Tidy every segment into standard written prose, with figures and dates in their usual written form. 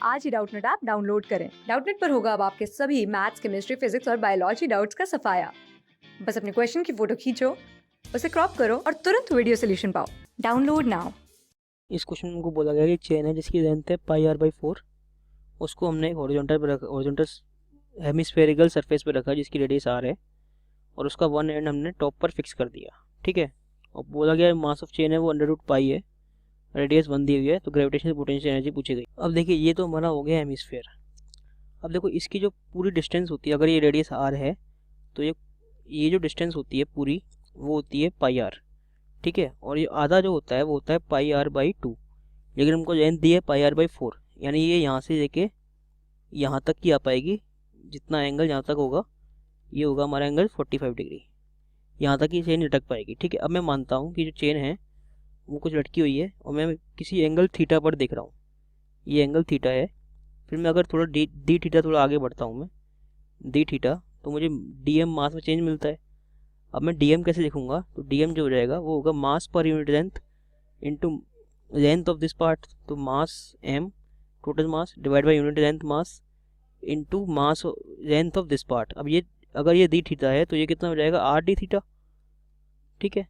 आज ही Doubtnut app download करें। Doubtnut पर होगा अब आपके सभी मैथ्स, केमिस्ट्री, फिजिक्स और बायोलॉजी डाउट्स का सफाया। बस अपने क्वेश्चन की फोटो खींचो, उसे क्रॉप करो और तुरंत वीडियो सोल्यूशन पाओ। Download now. इस क्वेश्चन में हमको बोला गया कि चेन है जिसकी लेंथ है पाई आर बाई 4। उसको हमने एक हॉरिजॉन्टल पर रखा, हॉरिजॉन्टल हेमिस्फेरिकल सरफेस पे रखा जिसकी रेडियस आर है, और उसका वन एंड हमने टॉप पर फिक्स कर दिया। ठीक है, और बोला गया मास ऑफ चेन है वो अंडर रूट पाई है, रेडियस 1 दी हुई है, तो ग्रेविटेशनल पोटेंशियल एनर्जी पूछी गई। अब देखिए ये तो हमारा हो गया हेमिस्फेयर। अब देखो इसकी जो पूरी डिस्टेंस होती है, अगर ये रेडियस आर है तो ये जो डिस्टेंस होती है पूरी वो होती है पाई आर। ठीक है, और ये आधा जो होता है वो होता है पाई आर बाई 2, लेकिन हमको लेंथ दी है पाई आर बाई 4, यानी ये यहाँ से लेके यहाँ तक की आ पाएगी। जितना एंगल यहाँ तक होगा ये होगा हमारा एंगल 45 डिग्री, यहाँ तक की चेन लटक पाएगी। ठीक है, अब मैं मानता हूँ कि जो चेन है वो कुछ लटकी हुई है और मैं किसी एंगल थीटा पर देख रहा हूँ, ये एंगल थीटा है। फिर मैं अगर थोड़ा डी थीटा थोड़ा आगे बढ़ता हूँ, मैं डी थीटा, तो मुझे डी एम मास में चेंज मिलता है। अब मैं डी एम कैसे लिखूँगा, तो डी एम जो हो जाएगा वो होगा mass per unit length into length of this part, तो mass M total mass divide by unit length mass into mass length of this part. अब ये अगर ये डी थीटा है तो ये कितना हो जाएगा आर डी थीटा। ठीक है,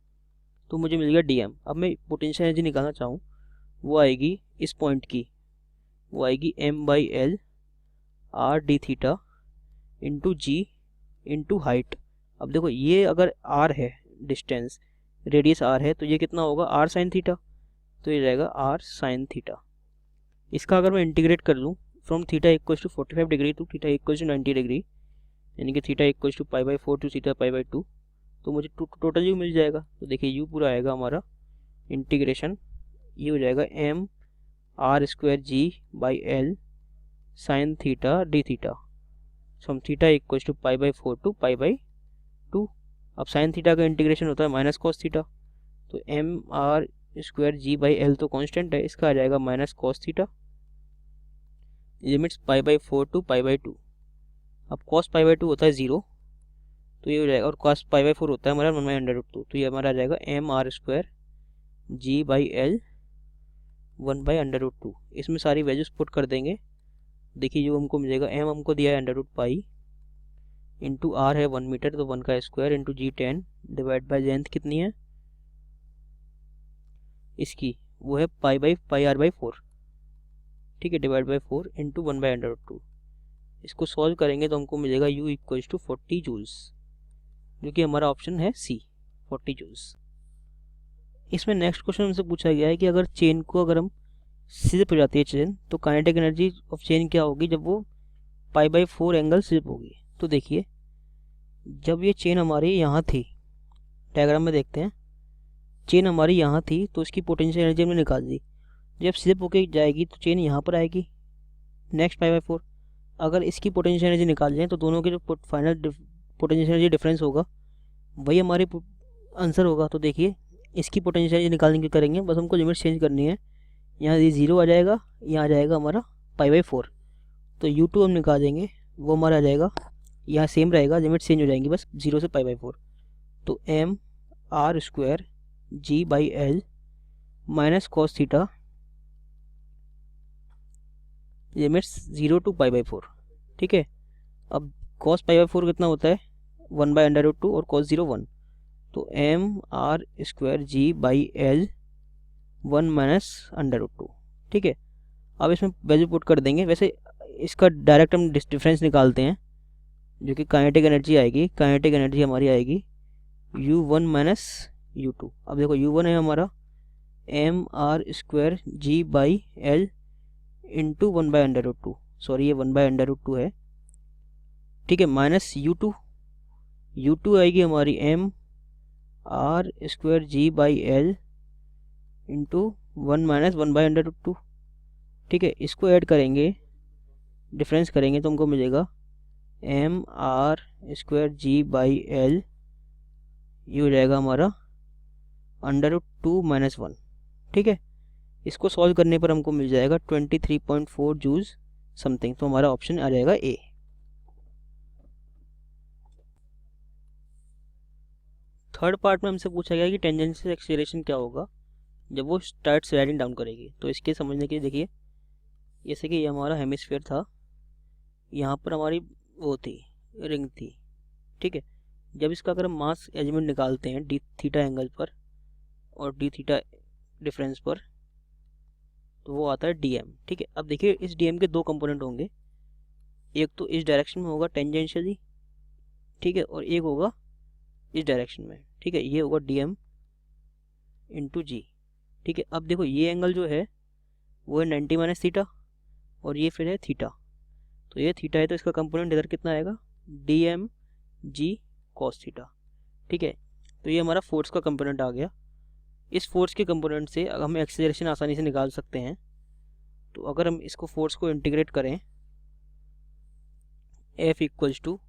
तो मुझे मिल गया डी एम। अब मैं पोटेंशियल एनर्जी निकालना चाहूँ वो आएगी इस पॉइंट की, वो आएगी m by l r d theta into g into height. अब देखो ये अगर आर है डिस्टेंस, रेडियस आर है, तो ये कितना होगा आर साइन थीटा, तो ये जाएगा आर साइन थीटा। इसका अगर मैं इंटीग्रेट कर लूँ from theta equals to 45 degree to theta equals to 90 degree, यानी कि theta equals to pi by 4 to theta pi by 2, तो मुझे टोटल यू मिल जाएगा। तो देखिए यू पूरा आएगा हमारा इंटीग्रेशन, ये हो जाएगा m r square g by l sine theta d theta from theta equals to pi by 4 to pi by 2। अब साइन थीटा का इंटीग्रेशन होता है माइनस कॉस थीटा, तो m r square g by l तो constant है, इसका आ जाएगा minus cos theta, limits pi by 4 to pi by 2। अब कॉस पाई बाई 2 होता है 0, तो ये हो जाएगा, और कॉस पाई बाई 4 होता है हमारा 1 बाई अंडर रूट 2, तो ये हमारा आ जाएगा m r square g by L 1 by under root 2। इसमें सारी वैल्यूज पुट कर देंगे। देखिए जो हमको मिलेगा, एम हमको दिया है under root pi, into r है 1 मीटर, तो 1 का square into g 10 divide by length कितनी है इसकी, वो है पाई आर बाई 4। ठीक है, divide by 4 into 1 by under root 2। इसको सॉल्व करेंगे तो हमको मिलेगा u इक्वल्स टू 40 जूल्स, जो कि हमारा ऑप्शन है सी 40 जूल्स। इसमें नेक्स्ट क्वेश्चन हमसे पूछा गया है कि अगर चेन को अगर हम स्लिप हो जाती है चेन, तो काइनेटिक एनर्जी ऑफ चेन क्या होगी जब वो पाई बाई 4 एंगल स्लिप होगी। तो देखिए जब ये चेन हमारी यहाँ थी, डायग्राम में देखते हैं, चेन हमारी यहाँ थी तो इसकी पोटेंशियल एनर्जी हमने निकाल दी। जब स्लिप होके जाएगी तो चेन यहाँ पर आएगी नेक्स्ट पाई बाई 4। अगर इसकी पोटेंशियल एनर्जी निकाल जाए तो दोनों के जो फाइनल पोटेंशियल एनर्जी डिफरेंस होगा वही हमारी आंसर होगा। तो देखिए इसकी पोटेंशियल एनर्जी निकालने के करेंगे, बस हमको लिमिट चेंज करनी है। यहाँ ये 0 आ जाएगा, यहाँ आ जाएगा हमारा पाई बाई 4, तो u2 हम निकालेंगे, वो हमारा आ जाएगा, यहाँ सेम रहेगा, लिमिट चेंज हो जाएंगी बस 0 से पाई बाई 4। तो m r square g by l minus cos theta limits 0 to pi by 4। ठीक है, अब कॉस पाई बाई 4 कितना होता है 1 बाई अंडर रूट 2 और कॉस 0 1, तो m r square g by L 1 minus under root 2। ठीक है, अब इसमें वैल्यू पुट कर देंगे। वैसे इसका डायरेक्ट हम डिफरेंस निकालते हैं, जो कि काइनेटिक एनर्जी आएगी, काइनेटिक एनर्जी हमारी आएगी u1 माइनस u2। अब देखो u1 है हमारा m r square g by l into 1 by under root 2, sorry ये 1 बाई अंडर रूट 2 है। ठीक है, माइनस u2 आएगी हमारी m r square g by l into 1 minus 1 by under root 2। ठीक है, इसको ऐड करेंगे, डिफरेंस करेंगे तो हमको मिलेगा m r square g by l, ये हो जाएगा हमारा अंडर रूट 2 माइनस 1। ठीक है, इसको सॉल्व करने पर हमको मिल जाएगा 23.4 जूल्स समथिंग, तो हमारा ऑप्शन आ जाएगा ए। थर्ड पार्ट में हमसे पूछा गया कि टेंजेंशियल एक्सीलरेशन क्या होगा जब वो स्टार्ट स्लाइडिंग डाउन करेगी। तो इसके समझने के लिए देखिए जैसे कि ये हमारा हेमिस्फीयर था, यहाँ पर हमारी वो थी, रिंग थी, ठीक है। जब इसका अगर हम मास एलिमेंट निकालते हैं डी थीटा एंगल पर और डी थीटा डिफरेंस पर, तो वो आता है डीएम, ठीक है। अब देखिए इस डीएम के दो कंपोनेंट होंगे, एक तो इस डायरेक्शन में होगा टेंजेंशियली, ठीक है, और एक होगा इस डायरेक्शन में, ठीक है। ये होगा डीएम इंटू जी, ठीक है। अब देखो ये एंगल जो है वो है 90 माइनस थीटा और ये फिर है थीटा, तो ये थीटा है तो इसका कंपोनेंट इधर कितना आएगा, D M G cos theta, ठीक है। तो ये हमारा फोर्स का कंपोनेंट आ गया। इस फोर्स के कंपोनेंट से हम एक्सेलरेशन आसानी से निकाल सकते हैं। तो अगर हम इसको फोर्स को इंटीग्रेट करें, F equals to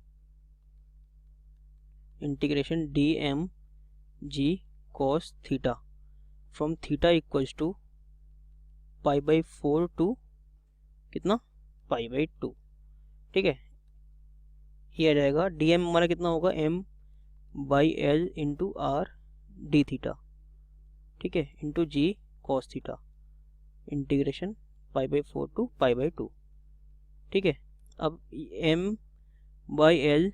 integration D M G cos theta from theta equals to π/4 to कितना π/2, ठीक है। ये आ जाएगा डी एम हमारा कितना होगा, m/l into are d theta, ठीक है, into G cos theta integration π/4 to π/2, ठीक है। अब m/l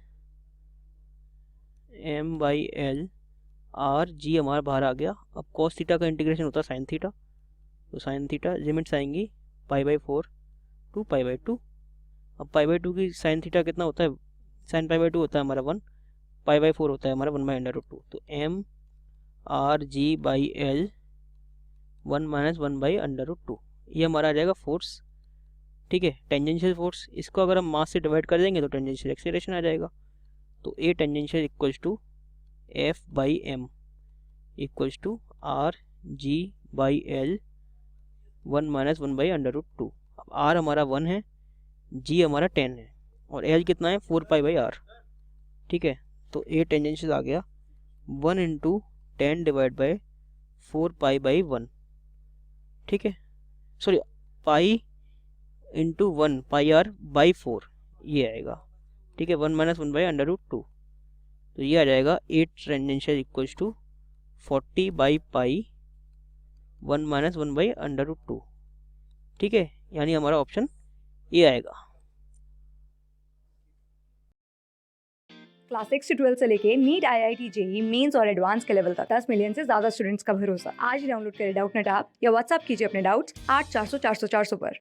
आर जी हमारा बाहर आ गया। अब कॉस थीटा का इंटीग्रेशन होता है साइन थीटा, तो साइन थीटा लिमिट्स आएंगी π/4 टू π/2। अब π/2 की साइन थीटा कितना होता है, साइन π/2 होता है हमारा 1, π/4 होता है हमारा 1/√2, तो m are G by L 1 minus 1/√2, ये हमारा आ जाएगा फोर्स, ठीक है, टेंजेंशियल फोर्स। इसको अगर हम मास से डिवाइड कर देंगे तो टेंजेंशियल एक्सीलरेशन आ जाएगा। तो A tangential equals to F by M equals to R G by L 1 minus 1/√2। अब आर हमारा 1 है, जी हमारा 10 है और एल कितना है 4π/r, ठीक है। तो ए टेंजेंशियल आ गया 1 इंटू 10 डिवाइड बाई 4π/1, ठीक है, सॉरी पाई इंटू 1 πr/4 ये आएगा, ठीक है, 1 माइनस 1/√2। तो ये आ जाएगा 8 टेंजेंशियल इक्वल्स टू 40/π 1 माइनस 1/√2, ठीक है, यानी हमारा ऑप्शन ये आएगा। क्लास 6 से 12 से लेके नीट, IIT, जेई मेंस और एडवांस के लेवल तक 10 मिलियन से ज्यादा स्टूडेंट्स का भरोसा। आज ही डाउनलोड करें डाउटनेट ऐप या व्हाट्सएप कीजिए अपने डाउट्स 8400 400 400 पर।